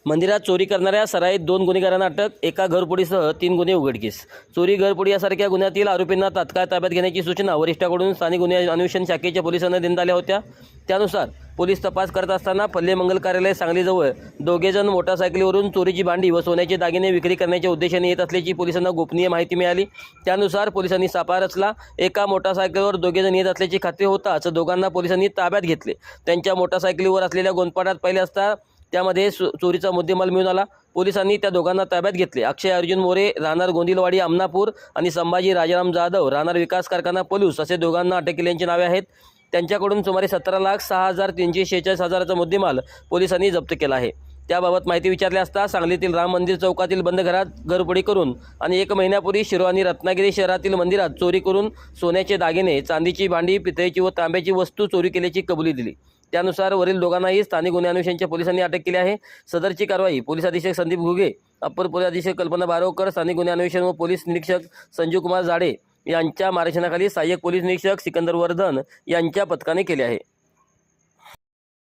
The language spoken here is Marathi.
मंदिरात चोरी करणाऱ्या सराईत 2 गुन्हेगारांना अटक, एका घरफोडीसह 3 गुन्हे उघडकीस। चोरी, घरफोडी यासारख्या गुन्ह्यातील आरोपींना तात्काळ ताब्यात घेण्याची सूचना वरिष्ठाकडून स्थानिक गुन्हे अन्वेषण शाखेच्या पोलिसांना देण्यात आल्या होत्या। त्यानुसार पोलीस तपास करत असताना फल्ले मंगल कार्यालय सांगलीजवळ दोघेजण मोटारसायकलीवरून चोरीची भांडी व सोन्याचे दागिने विक्री करण्याच्या उद्देशाने येत असल्याची पोलिसांना गोपनीय माहिती मिळाली। त्यानुसार पोलिसांनी सापळा रचला। एका मोटारसायकलवर दोघेजण येत असल्याची खात्री होताच दोघांना पोलिसांनी ताब्यात घेतले। त्यांच्या मोटारसायकलीवर असलेल्या गोंदपाटात पाहिले असता त्यामध्ये चोरीचा मुद्देमाल मिळून आला। पोलिसांनी त्या दोघांना ताब्यात घेतले। अक्षय अर्जुन मोरे राहणार गोंदिलवाडी आमनापूर आणि संभाजी राजाराम जाधव राहणार विकास कारखाना पलूस असे दोघांना अटक केल्याची नावे आहेत। त्यांच्याकडून सुमारे 17,06,346 मुद्देमाल पोलिसांनी जप्त केला आहे। त्याबाबत माहिती विचारली असता सांगलीतील राम मंदिर चौकातील बंद घरात घरफोडी करून आणि 1 महिन्यापूर्वी शिरो आणि रत्नागिरी शहरातील मंदिरात चोरी करून सोन्याचे दागिने, चांदीची भांडी, पितळेची व तांब्याची वस्तू चोरी केल्याची कबुली दिली। त्यानुसार वरील दोघांनाही स्थानिक गुन्हे अन्वेषणच्या पोलिसांनी अटक केली आहे। सदरची कारवाई पोलीस अधीक्षक संदीप घुगे, अप्पर पोलीस अधीक्षक कल्पना बारोकर, स्थानिक गुन्हे अन्वेषण व पोलीस निरीक्षक संजीव कुमार जाडे यांच्या मार्गदर्शनाखाली सहाय्यक पोलीस निरीक्षक सिकंदर वर्धन यांच्या पथकाने केले आहे।